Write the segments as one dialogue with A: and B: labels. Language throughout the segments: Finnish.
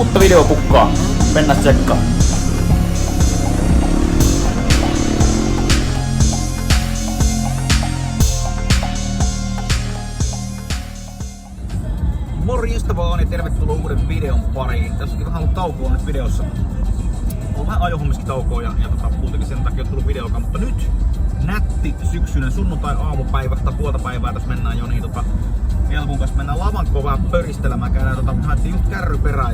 A: Uutta videopukkaa. Mennään tsekkaan. Morjesta vaan ja tervetuloa uuden videon pariin. Tässä onkin vähän ollut taukoa nyt videossa. On vähän ajohommiskin taukoa ja muutenkin sen takia on tullut videokaan, mutta nyt nätti syksyinen sunnuntai aamupäivä tai puolta päivää tässä mennään jo niin Elkun kanssa mennään Lavankoon vähän pöristelemään. Käydään haettiin just kärryperää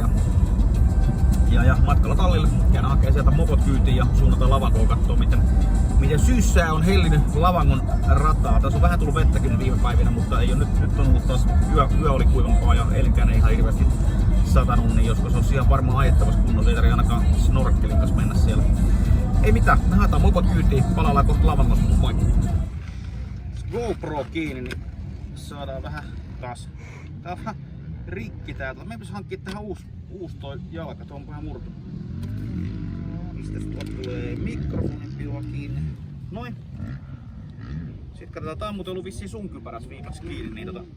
A: ja matkalla tallille käydään hakee sieltä mopot kyytiin ja suunnataan Lavankoon kattoo miten syyssää on hellinyt Lavangon rataa. Tässä on vähän tullut vettäkin viime päivinä, mutta ei ole nyt on ollut taas yö oli kuivampaa ja eilenkään ei ihan hirveästi satanut, niin joskus olisi ihan varmaan ajettavassa kunnossa, ei tarvitse ainakaan snorkkelin kanssa mennä siellä. Ei mitään, me haetaan mopot kyytiin, palaillaan kohta Lavangossa, moi! GoPro kiinni, niin saadaan vähän taas. Tää on vähän rikki täältä. Me pitäisi hankkia tähän uusi toi jalka, tuo on vähän murtu. Mistäs tuolta tulee mikrofonin piua kiinni? Noin. Sitten katsotaan, tää on muuten ollut vissiin sun kypärässä viimeksi kiinni, niin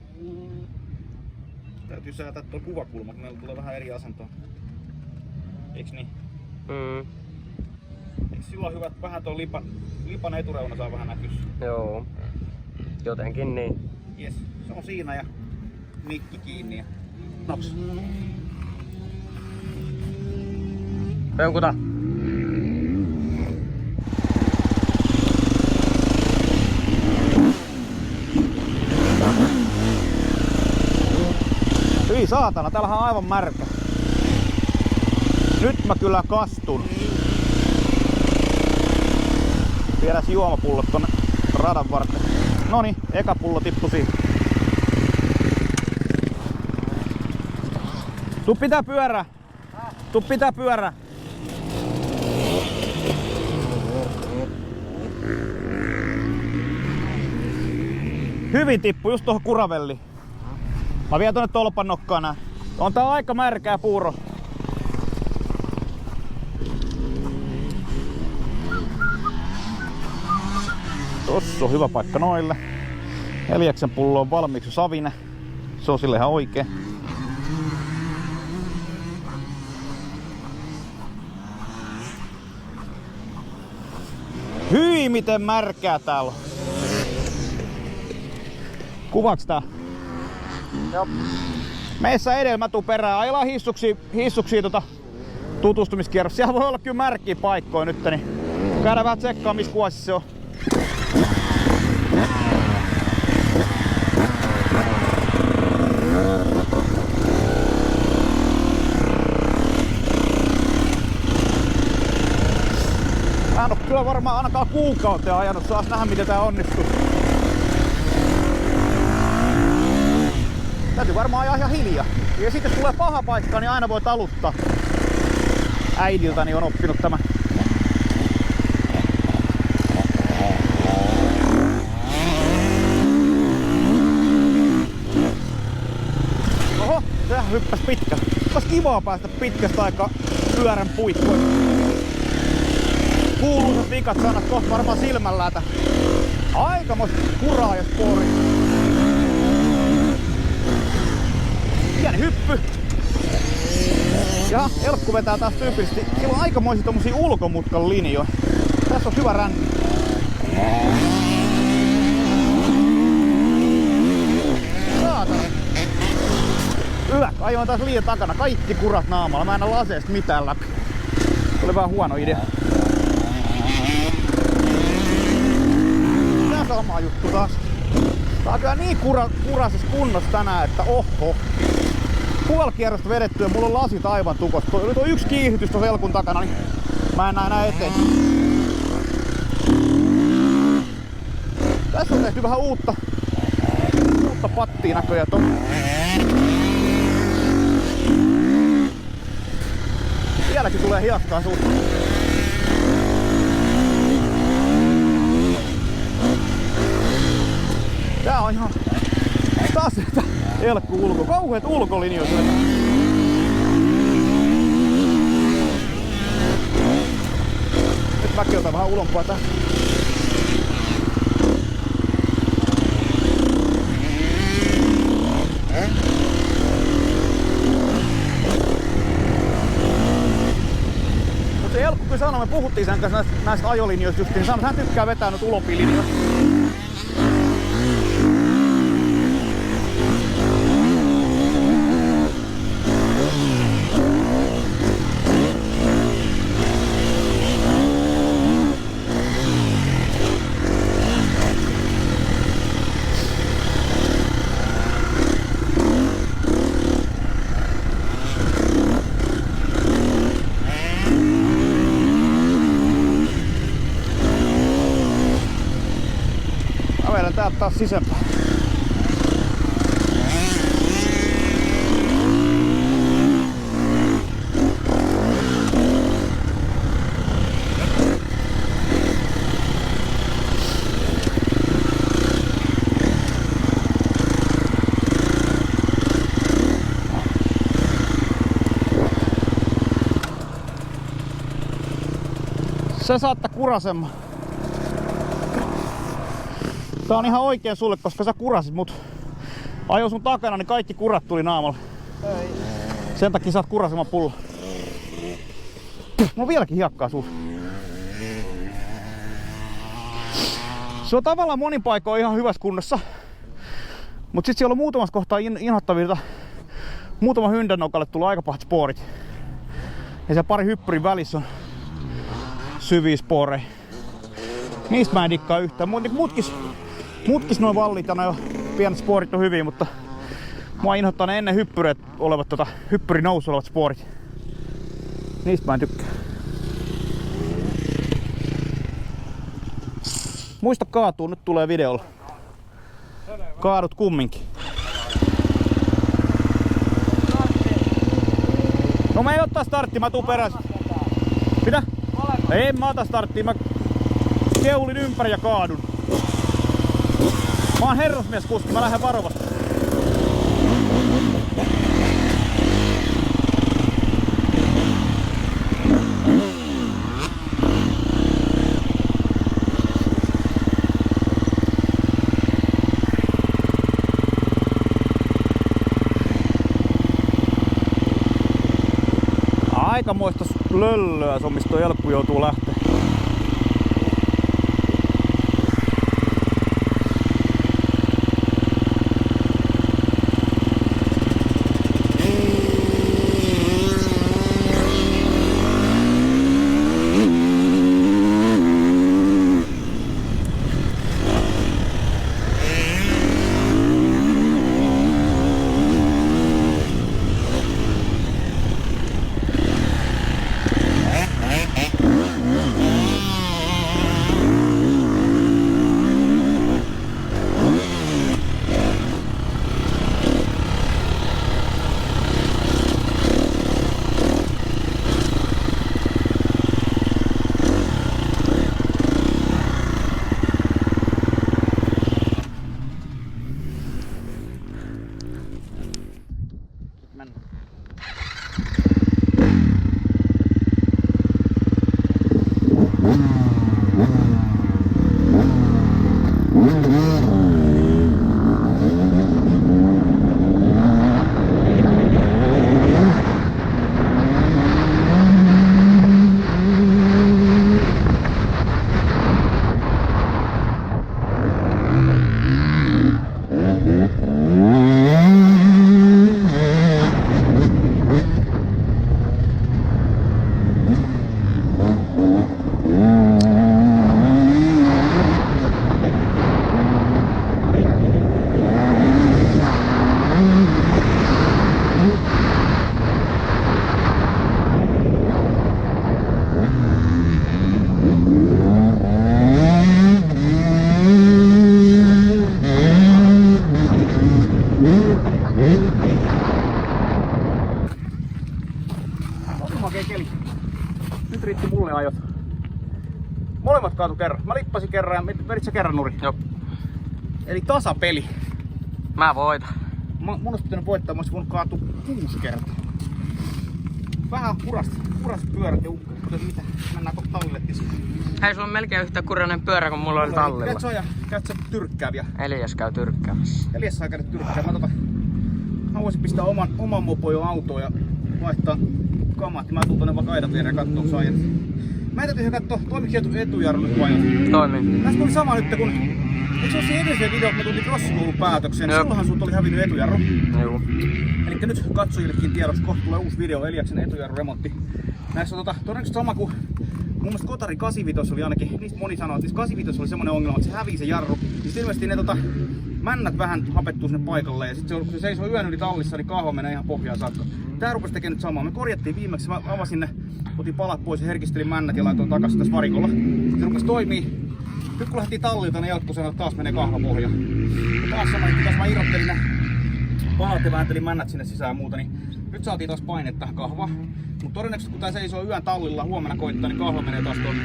A: täytyy säätää tuo kuvakulma, kun meillä tulee vähän eri asentoa. Eiks niin? Eiks sillä on hyvä, että vähän tuo lipan etureuna saa vähän näkyä?
B: Joo. Jotenkin niin.
A: Jes, se on siinä ja mikki kiinni ja nops.
B: Pönkuta!
A: Hyi saatana, täällähän on aivan märkä. Nyt mä kyllä kastun. Viedäs juomapullot tonne radan varten. Noniin, eka pullo tippui siihen. Tuu pitää pyörää. Tuu pitää pyörää. Hyvin tippui just tuohon kuravelliin. Mä vien tonne tolpan nokkaan nää. On tää aika märkää puuro. Tossa on hyvä paikka noille. 4 pullo on valmiiksi savine. Se on sille ihan oikein. Hyi miten märkää täällä on. Kuvaaks tää?
B: Joo.
A: Meissä edellä, mä tuun perään. Ajellaan hissuksiin tutustumiskierros. Siellä voi olla kyllä märkiä paikkoja nyt, niin käydään vähän tsekkaa missä kuosissa se on. Mä en oo kyllä varmaan ainakaan kuukauteen ajanut, saas nähdä miten tää onnistuu. Täytyy varmaan ajaa ihan hiljaa. Ja sitten jos tulee paha paikka, niin aina voi taluttaa. Äidiltäni on oppinut tämän. Oho, sehän hyppäs pitkä. Ois kivaa päästä pitkästä aikaa pyörän puikkoon. Kuuluisat vikat sanat kohta varmaan silmällätä. Aikamoista kuraa ja spori. Pieni hyppy. Ja Elkku vetää taas tyypillisesti. Siellä on aikamoisia tommosia ulkomutkan linjoja. Tässä on hyvä ränni. Saatana. Hyvä, ajoin taas liian takana. Kaikki kurat naamalla. Mä en ole aseesta mitään läpi. Oli vähän huono idea. Tää sama juttu taas. Tää on kyllä niin kurasessa kunnossa tänään, että oho. Puoli kierrosta vedetty ja mulla on lasit aivan tukossa. Nyt on yksi kiihdytys tuossa Elkun takana, niin mä en näe enää eteen. Tässä on tehty vähän uutta pattia näköjään tuohon. Vieläkin tulee hiaskaa suusta. Tää on ihan taas Elkku ulko. Kauheet ulkolinjoita. Nyt mäkin otan vähän ulompaa tää. puhuttiin sen kanssa näistä ajolinjoista just, niin sanoin, että hän tykkää vetää nyt ulopilinjoista. Täältä taas sisempään. Se saattaa kurasemaan. Tää on ihan oikein sulle, koska sä kurasit mut. Ajo sun takana, niin kaikki kurat tuli naamalle. Ei. Sen takia saat kurasemaan pulla. Mulla on vieläkin hiekkaa suussa. Se on tavallaan monin paikoin ihan hyvässä kunnossa. Mut sit siellä on muutamassa kohtaa inhottavilta. Muutama hyndännokalle tullut aika pahat spoorit. Ja siellä pari hyppyrin välissä on syviä spooreja. Niistä mä en dikkaa yhtään. Mutkis noin vallit ja jo pienet spoorit on hyviä, mutta mua inhoittaa ne ennen hyppyreet olevat hyppyrin nousu olevat spoorit. Niistä mä en tykkää. Muista kaatuu, nyt tulee videolla. Kaadut kumminkin. No mä en ottaa starttia, mä tuun perässä. Mitä? En mä ota starttia, mä keulin ympäri ja kaadun. Mä oon herrasmieskuski, mä lähden varovasti. Aikamoista löllöä se on, mistä tuo elkku joutuu lähteä. Nyt riitti mulle ajot. Molemmat kaatu kerran. Mä lippasin kerran ja vedit sä kerran nurin.
B: Joo.
A: Eli tasapeli.
B: Mä voitan.
A: Mun olisi pitänyt voittaa, mä olisin voinut kaatua 6 kertaa. Vähän kuras pyörät ja ukkoset, mitä? Mennään kohta tallettiin.
B: Hei, sulla on melkein yhtä kurainen pyörä kuin mulla oli tallilla.
A: Käyt sä tyrkkää vielä?
B: Elias käy tyrkkäämässä.
A: Elias saa käydä tyrkkää. Mä voisin pistää oman mopojon autoon ja vaihtaa kamat. Mä tuun tonne vaikka aidan viereen kattoo, kun sä ajat Mä täytyy katsoa, toimiko etujarru nyt vai?
B: Toimii.
A: Tässä tuli sama nyt, kun... Eikö se ole se edellisen video, kun me tultiin crossikoulun päätökseen, niin sullahan sulta oli hävinnyt etujarru.
B: Joo.
A: Elikkä nyt katsojillekin tiedoksi, kohta tulee uusi video Eliaksen etujarruremontti. Näissä on todennäköisesti sama kuin mun mielestä Kotari 85 oli ainakin, niistä moni sanoo, että siis 85 oli semmonen ongelma, että se hävii se jarru. Siis ilmeisesti ne männät vähän hapettuu sinne paikalle ja sitten kun se seisoo yön yli tallissa, niin kahva menee ihan pohjaan saakka. Tää rupesi tekemään nyt samaa. Me korjattiin viimeksi, mä avasin ne, otin palat pois ja herkistelin männät ja laitoin takaisin tässä varikolla. Se rupesi toimii. Nyt kun lähtiin tallilta, niin jatkosana taas menee kahva pohjaan. Ja taas sama, että mä irrottelin ne palat ja vääntelin männät sinne sisään ja muuta, niin nyt saatiin taas painetta tähän kahvaan. Mutta todennäköisesti kun tää seisoo yön tallilla, huomenna koittaa, niin kahva menee taas tuonne.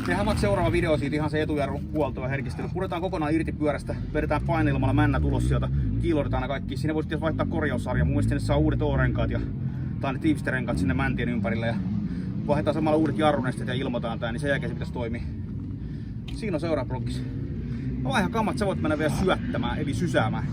A: Tehdään vaikka seuraava video siitä ihan se etujarrun huolto ja herkistely. Puretaan kokonaan irti pyörästä, vedetään paineilmalla männät ulos sieltä, kiiloitetaan ne kaikki. Siinä voisi vaihtaa korjaussarja. Mun mielestä sinne saa uudet O-renkaat tai ne tiivisterenkaat sinne mäntien ympärille. Ja vaihdetaan samalla uudet jarrunestet ja ilmoitetaan tää, niin sen jälkeen se pitäisi toimia. Siinä on seuraava blogissa. No ihan kammat, sä voit mennä vielä syöttämään, eli sysäämään.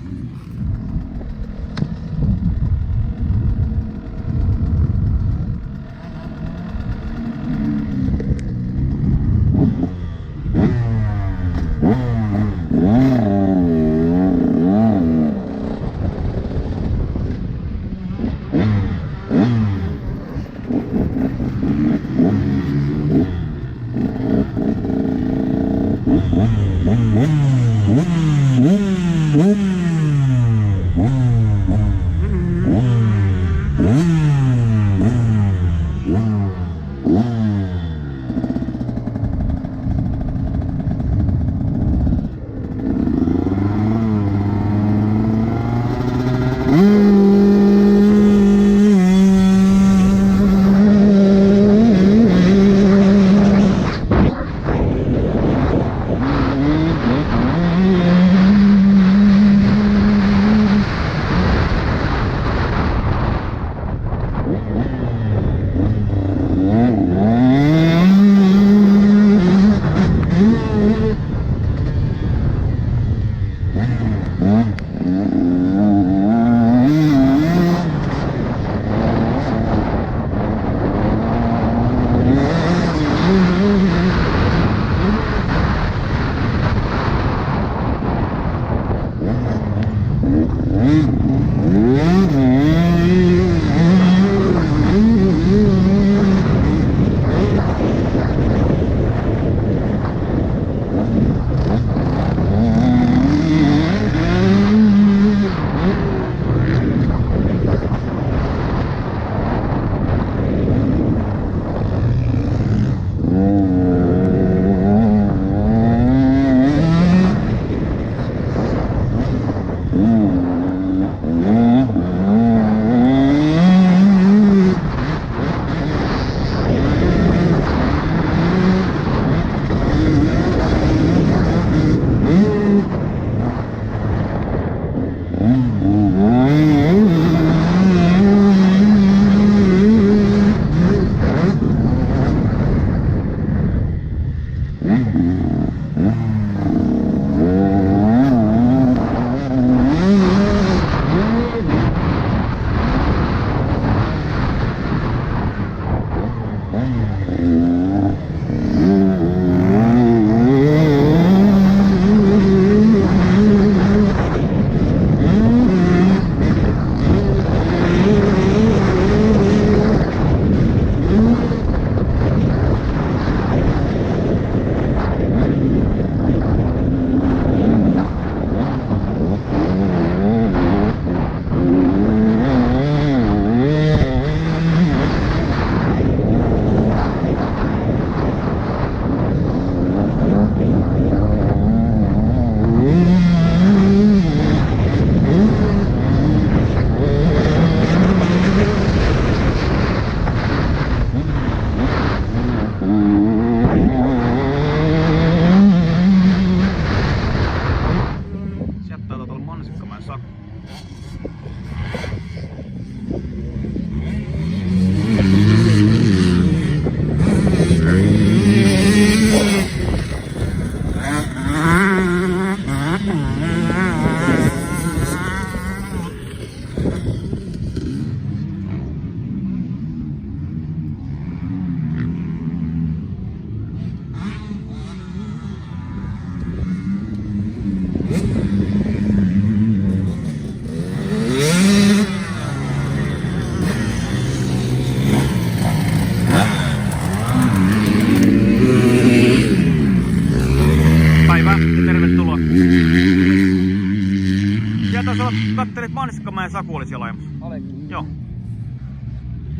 A: kattelit Mansikkamäen Saku oli siellä ajamassa.
B: Olenkin.
A: Joo.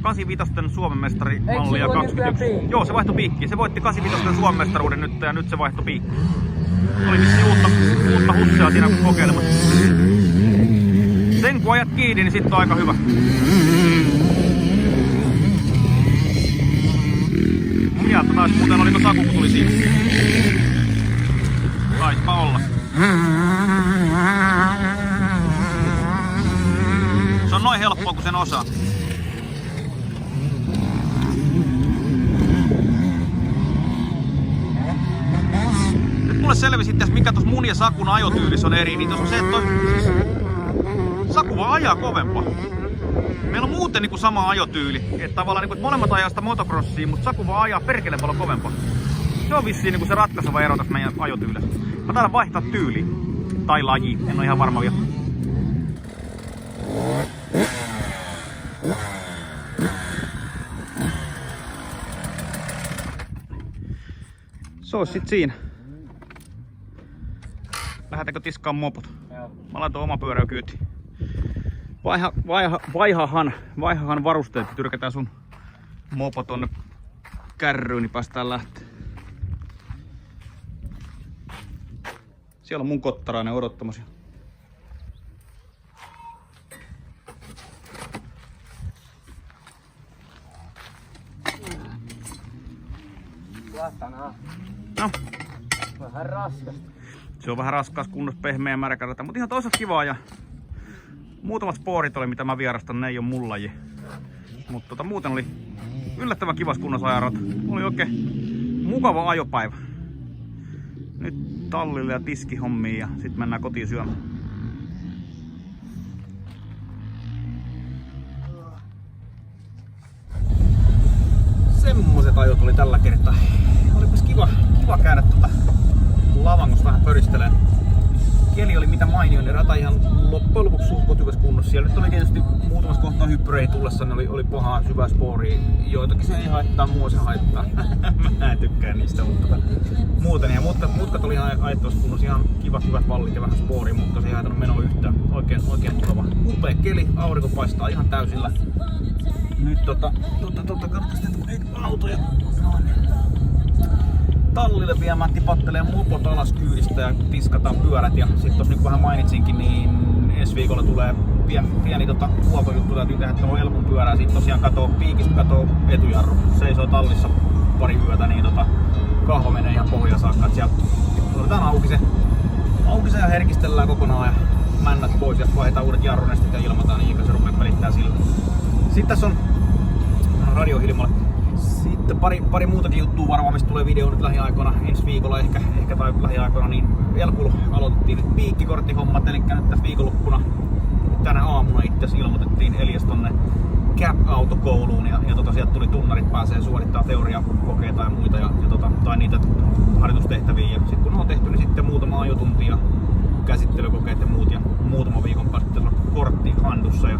A: 85 Suomen mestari
B: Eikö
A: mallia
B: sillä ole
A: 21.
B: nykyään
A: Joo, se vaihtoi piikkiin. Se voitti 85 Suomen mestaruuden nyt ja nyt se vaihtoi piikkiin. Oli vissiin uutta hussia siinä kokeilemassa. Sen kun ajat kiinni, niin sit on aika hyvä. Sieltä taas muuten oliko Saku, kun tuli siitä. Taispa olla. Se on noin helppoa kuin sen osaa. Nyt mulle selvisi itse mikä tuossa mun ja Sakun ajotyylissä on eri, niin tuossa on se, että Saku vaan ajaa kovempaa. Meillä on muuten niinku sama ajotyyli, että tavallaan niinku, että molemmat ajaa sitä motocrossia, mutta Saku vaan ajaa perkeleen paljon kovempaa. Se on vissiin niinku se ratkaiseva ero tässä meidän ajotyylissä. Mä taidan vaihtaa tyyliä. Tai laji, en ole ihan varma vielä. Se olisi sit siinä. Lähdetäänkö tiskaan mopot?
B: Joo.
A: Mä laitan oma pyörä kyytiin. Vaihahan varusteet, tyrkätään sun mopo tonne kärryyn, niin päästään lähteä. Siellä on mun kottarainen odottamassa. No.
B: Vähän raskasta.
A: Se on vähän raskaas kunnossa, pehmeä ja märkältä, mutta ihan toisaalta kivaa ja muutamat spoorit oli mitä mä vierastan, ne ei oo mun laji. Mutta muuten oli yllättävän kivas kunnossa ajarata. Oli oikein mukava ajopäivä. Nyt tallille ja tiskihommiin ja sit mennään kotiin syömään. Semmoset ajot oli tällä kertaa. Olipas kiva käydä Lavangossa vähän pöristeleen. Keli oli mitä mainioin, rata ihan loppujen lopuksi suht hyvässä kunnossa. Siellä nyt oli tietysti muutamassa kohtaa hyppyreihin tullessa, niin oli pahaa syvää spooria. Joitakin se ei haittaa, mua se haittaa. Mä en tykkää niistä, mutta muuten. Ja mutkat oli ihan ajettavassa kunnossa, ihan kivat hyvät vallit ja vähän spooria, mutta se ei haitannut menoa yhtään. Oikein tuleva. Upea keli, aurinko paistaa ihan täysillä. Nyt katsotaan sitten autoja. Tallille viemään, tipattelee mopot alas kyydistä ja tiskataan pyörät. Ja sit tos nyt vähän mainitsinkin, niin ensi viikolla tulee pieni huoltojuttu, täytyy tehdä tuohon elpun pyörään. Sit tosiaan piikistä katoo etujarru. Seisoo tallissa pari yötä, niin kahva menee ihan pohjaan saakka. Sieltä otetaan auki se ja herkistellään kokonaan ja männät pois ja vaihdetaan uudet jarrunestit ja ilmataan niin, kun se rupeaa pelittää sillä. Sitten tässä on radiohilmalle. Sitten pari muutakin juttua varmaan, mistä tulee video nyt lähiaikoina, ensi viikolla ehkä tai lähiaikoina, niin Elkulla aloitettiin nyt piikkikorttihommat, eli nyt tässä viikonloppuna tänä aamuna itse asiassa ilmoitettiin Elias tonne CAP-autokouluun ja sieltä tuli tunnarit, pääsee suorittamaan teoriakokeita ja muita tai niitä harjoitustehtäviä ja sitten kun ne on tehty, niin sitten muutama ajotunti ja käsittelykokeet ja muut ja muutama viikon päästä on kortti handussa ja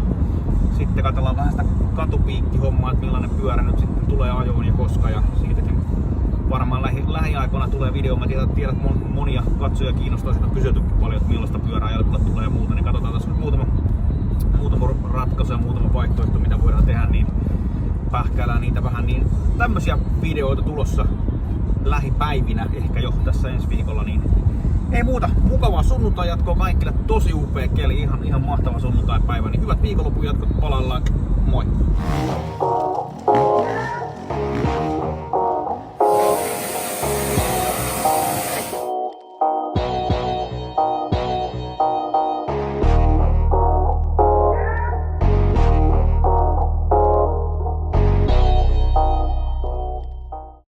A: sitten katsellaan vähän sitä katupiikkihommaa, että millainen pyörä nyt sitten tulee ajoon ja koska ja siitäkin varmaan lähiaikoina tulee video. Mä tiedän, että monia katsoja kiinnostaa, sitä on kysytykin paljon, että millaista pyörää Elkulla tulee ja muuta, niin katsotaan tässä nyt muutama ratkaisu ja muutama vaihtoehto mitä voidaan tehdä, niin pähkäillään niitä vähän, niin tämmösiä videoita tulossa lähipäivinä, ehkä jo tässä ensi viikolla, niin ei muuta, mukavaa sunnuntai jatkoa kaikille, tosi upea keli, ihan mahtava sunnuntaipäivä, niin hyvät viikonlopun jatkot palallaan, moi!